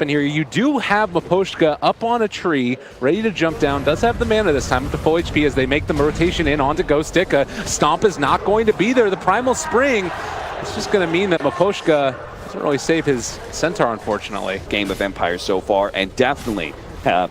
And here you do have Miposhka up on a tree, ready to jump down. Does have the mana this time with the full HP as they make the rotation in onto Ghost Stick. Stomp is not going to be there. The Primal Spring, it's just going to mean that Miposhka doesn't really save his Centaur, unfortunately. Game of Empire so far, and definitely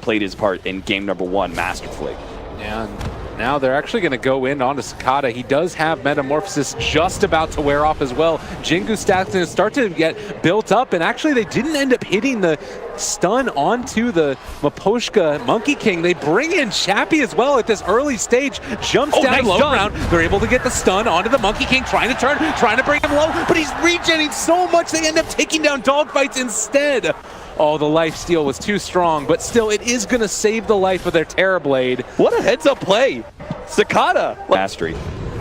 played his part in game number 1 masterfully. Yeah, and now they're actually going to go in onto Cicada. He does have Metamorphosis just about to wear off as well. Jingu stats going to start to get built up, and actually they didn't end up hitting the stun onto the Miposhka Monkey King. They bring in Chappie as well at this early stage. Jumps down low ground. They're able to get the stun onto the Monkey King, trying to turn, trying to bring him low, but he's regenerating so much they end up taking down Dogfights instead. Oh, the lifesteal was too strong, but still, it is going to save the life of their Terrorblade. What a heads-up play. Cicada. Mastery.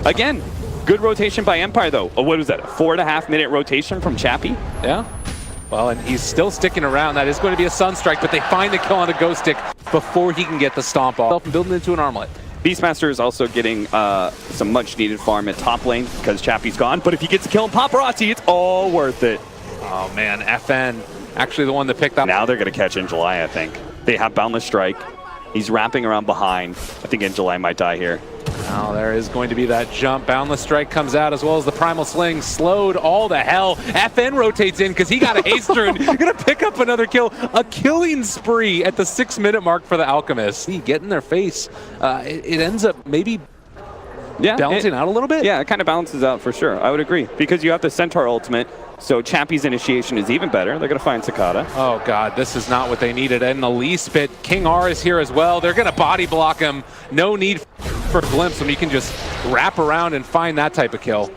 Again, good rotation by Empire, though. Oh, what was that, a 4.5-minute rotation from Chappie? Yeah. Well, and he's still sticking around. That is going to be a Sunstrike, but they find the kill on a Ghost Stick before he can get the stomp off and build it into an armlet. Beastmaster is also getting some much-needed farm at top lane because Chappie's gone, but if he gets a kill on Paparazi, it's all worth it. Oh, man, FN. Actually the one that picked up. Now they're going to catch July, I think. They have Boundless Strike. He's wrapping around behind. I think July might die here. Now there is going to be that jump. Boundless Strike comes out as well as the Primal Sling. Slowed all to hell. FN rotates in because he got a haste rune. Going to pick up another kill. A killing spree at the 6-minute mark for the Alchemist. He get in their face. It ends up maybe balancing out a little bit. Yeah, it kind of balances out for sure. I would agree. Because you have the Centaur ultimate. So Chappie's initiation is even better. They're going to find Cicada. Oh, God, this is not what they needed in the least bit. King R is here as well. They're going to body block him. No need for a glimpse when you can just wrap around and find that type of kill.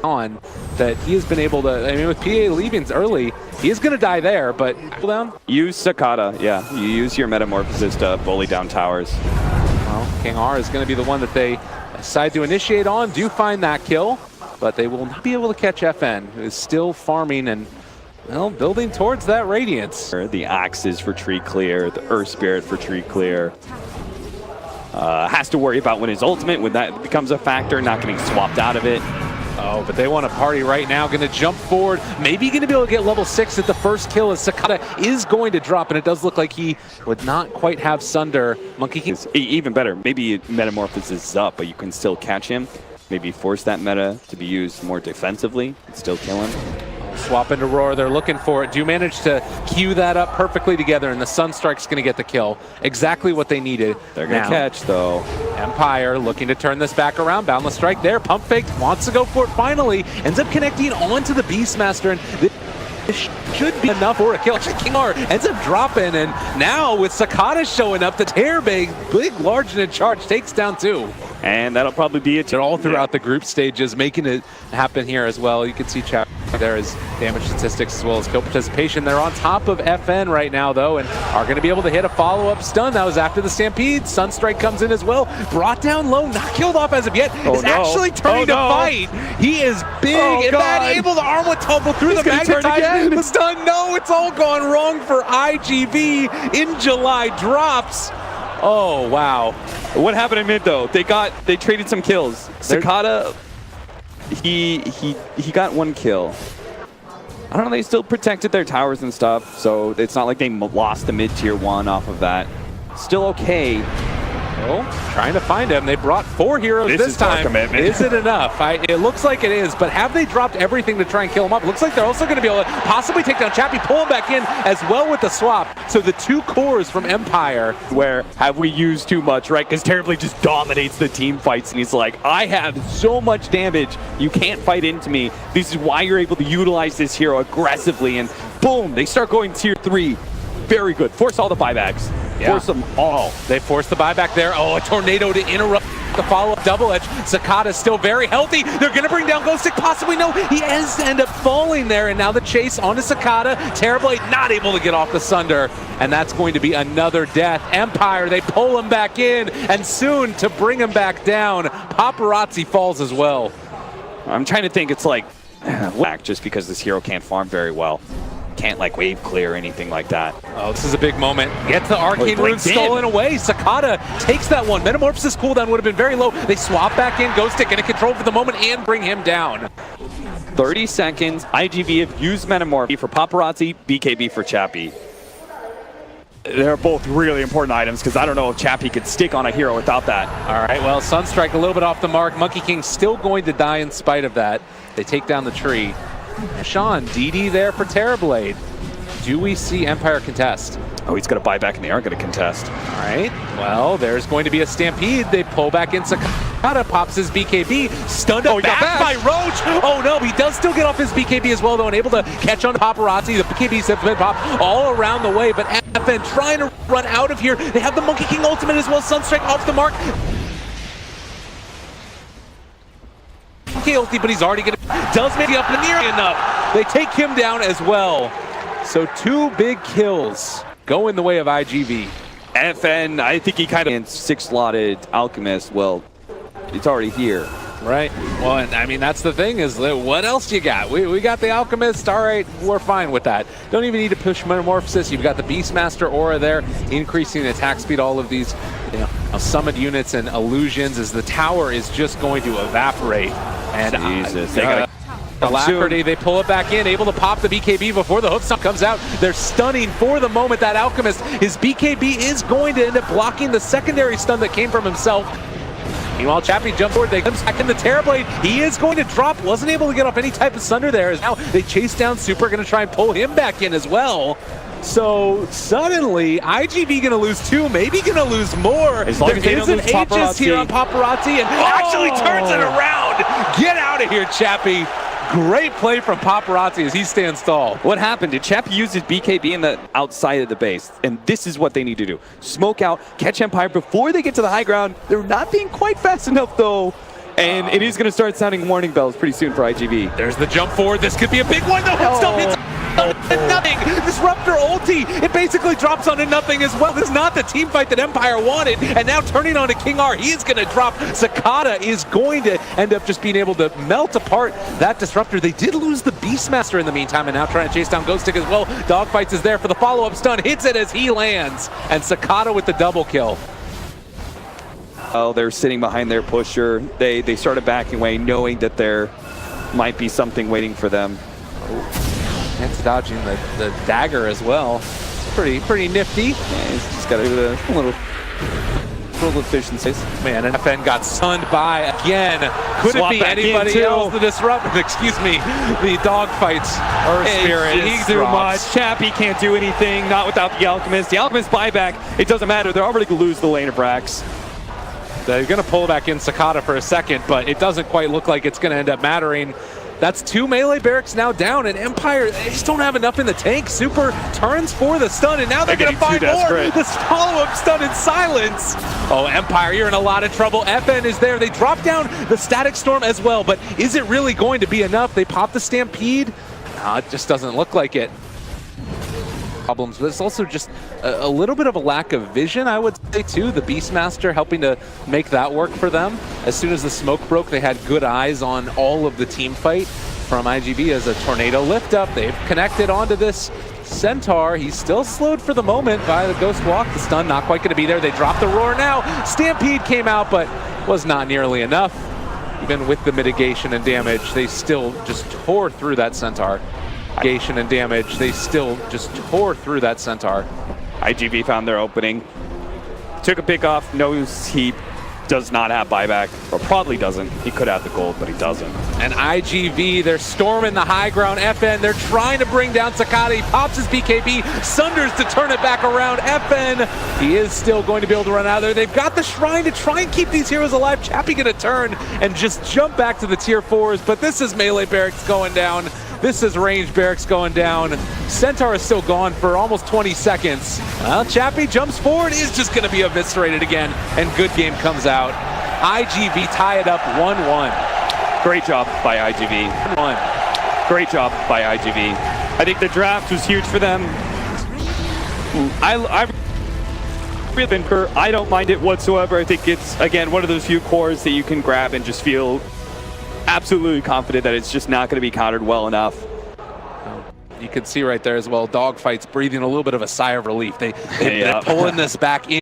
On that he has been able to, I mean, with PA leaving early, he is going to die there, but down. Use Cicada, yeah. You use your Metamorphosis to bully down towers. Well, King R is going to be the one that they decide to initiate on. Do find that kill. But they will not be able to catch FN, who is still farming and, well, building towards that Radiance. The Axes for tree clear, the Earth Spirit for tree clear. Has to worry about when his ultimate, when that becomes a factor, not getting swapped out of it. Oh, but they want to party right now. Going to jump forward. Maybe going to be able to get level 6 at the first kill as Cicada is going to drop, and it does look like he would not quite have Sunder. Monkey King. Even better, maybe Metamorphosis is up, but you can still catch him. Maybe force that meta to be used more defensively and still kill him. Swap into Roar, they're looking for it. Do manage to queue that up perfectly together, and the Sunstrike's going to get the kill. Exactly what they needed. They're going to catch, though. Empire looking to turn this back around. Boundless Strike there. Pump fake, wants to go for it finally. Ends up connecting onto the Beastmaster, and this should be enough for a kill. Actually, King R ends up dropping, and now with Cicada showing up, the Terrorblade, big, large, and in charge, takes down 2. And that'll probably be it. They're all throughout the group stages, making it happen here as well. You can see Chap there is damage statistics as well as kill participation. They're on top of FN right now, though, and are going to be able to hit a follow-up stun. That was after the Stampede. Sunstrike comes in as well. Brought down low, not killed off as of yet. Is actually turning to fight. He is big and that able to arm with tumble through the magnetize. The stun, no, it's all gone wrong for IGV. In July drops. Oh, wow. What happened in mid, though? They traded some kills. Cicada, he got 1 kill. I don't know, they still protected their towers and stuff, so it's not like they lost the mid-tier 1 off of that. Still okay. Well, trying to find him. They brought 4 heroes this time. Is it enough? It looks like it is, but have they dropped everything to try and kill him up? It looks like they're also going to be able to possibly take down Chappie, pull him back in as well with the swap. So the 2 cores from Empire. Where have we used too much, right? Because Terrorblade just dominates the team fights, and he's like, I have so much damage, you can't fight into me. This is why you're able to utilize this hero aggressively, and boom, they start going tier 3. Very good. Force all the buybacks. Yeah. Force them all. They forced the buyback there. Oh, a tornado to interrupt the follow-up double edge. Cicada's still very healthy. They're going to bring down Ghost Stick. Possibly no. He ends to end up falling there. And now the chase onto Cicada. Terrorblade not able to get off the Sunder. And that's going to be another death. Empire, they pull him back in. And soon to bring him back down, Paparazi falls as well. I'm trying to think. It's like, just because this hero can't farm very well. Can't like wave clear or anything like that. Oh, this is a big moment. Gets the arcane rune stolen away. Cicada takes that one. Metamorphosis cooldown would have been very low. They swap back in. Ghost Stick gonna control for the moment and bring him down. 30 seconds. IGV have used Metamorph for Paparazi, BKB for Chappie. they're both really important items because I don't know if Chappie could stick on a hero without that. All right, well, Sunstrike a little bit off the mark. Monkey King still going to die in spite of that. They take down the tree. Sean, DD there for Terrorblade. Do we see Empire contest? Oh, he's going to buy back and they aren't going to contest. All right, well, there's going to be a stampede. They pull back in. Sakata pops his BKB. Stunned up back by Roach. Oh no, he does still get off his BKB as well, though, and able to catch on Paparazi. The BKB steps mid pop all around the way, but FN trying to run out of here. They have the Monkey King ultimate as well. Sunstrike off the mark. Ulti, but he's already going to does maybe up near enough. They take him down as well. So 2 big kills go in the way of IGV. FN, I think he kind of 6-slotted Alchemist. Well, it's already here. Right. Well, and I mean, that's the thing is, what else you got? We got the Alchemist. All right, we're fine with that. Don't even need to push Metamorphosis. You've got the Beastmaster aura there, increasing the attack speed, all of these summoned units and illusions as the tower is just going to evaporate. And Jesus. Alacrity, they pull it back in, able to pop the BKB before the hoof stomp comes out. They're stunning for the moment that Alchemist. His BKB is going to end up blocking the secondary stun that came from himself. Meanwhile, Chappie jumps forward, they comes back in the Terrorblade. He is going to drop, wasn't able to get off any type of sunder there. As now they chase down Super, going to try and pull him back in as well. So suddenly, IGV gonna lose 2, maybe gonna lose more. As long as they don't lose Aegis here on Paparazi, and actually turns it around. Get out of here, Chappie. Great play from Paparazi as he stands tall. What happened? Did Chappie use his BKB in the outside of the base? And this is what they need to do. Smoke out, catch Empire before they get to the high ground. They're not being quite fast enough though. And it is going to start sounding warning bells pretty soon for IGV. There's the jump forward. This could be a big one. The hook stomp hits nothing. Disruptor ulti. It basically drops onto nothing as well. This is not the team fight that Empire wanted. And now turning on to King R. He is going to drop. Sakata is going to end up just being able to melt apart that Disruptor. They did lose the Beastmaster in the meantime and now trying to chase down Ghost Stick as well. Dogfights is there for the follow-up stun. Hits it as he lands. And Sakata with the double kill. Oh, they're sitting behind their pusher. They started backing away knowing that there might be something waiting for them. It's dodging the dagger as well. Pretty nifty. Yeah, he's just got a little efficiencies. Man, and FN got sunned by again. Could it be anybody else? The disrupt? Excuse me. The dogfights. Earth Spirit. He's too much. Chappie can't do anything. Not without the Alchemist. The Alchemist buyback. It doesn't matter. They're already going to lose the lane of Brax. They're going to pull back in Sakata for a second, but it doesn't quite look like it's going to end up mattering. That's 2 melee barracks now down, and Empire, they just don't have enough in the tank. Super turns for the stun, and now they're going to find more. This follow-up stun in silence. Oh, Empire, you're in a lot of trouble. FN is there. They drop down the Static Storm as well, but is it really going to be enough? They pop the Stampede. No, it just doesn't look like it. Problems, but it's also just a little bit of a lack of vision, I would say, too. The Beastmaster helping to make that work for them. As soon as the smoke broke, they had good eyes on all of the team fight from IGV as a tornado lift up. They've connected onto this Centaur. He's still slowed for the moment by the Ghost Walk. The stun not quite going to be there. They drop the roar now. Stampede came out, but was not nearly enough. Even with the mitigation and damage, they still just tore through that Centaur. Mitigation and damage, they still just tore through that Centaur. IGV found their opening. Took a pick off, knows he does not have buyback, or probably doesn't. He could have the gold, but he doesn't. And IGV, they're storming the high ground. FN, they're trying to bring down Sakata. He pops his BKB, sunders to turn it back around. FN, he is still going to be able to run out of there. They've got the shrine to try and keep these heroes alive. Chappie gonna turn and just jump back to the tier 4s, but this is melee barracks going down. This is range barracks going down. Centaur is still gone for almost 20 seconds. Well, Chappie jumps forward, is just going to be eviscerated again, and good game comes out. IGV tie it up 1-1. Great job by IGV. 1. Great job by IGV. I think the draft was huge for them. I don't mind it whatsoever. I think it's, again, one of those few cores that you can grab and just feel absolutely confident that it's just not going to be countered well enough. You can see right there as well, Dogfights breathing a little bit of a sigh of relief. They're pulling this back in.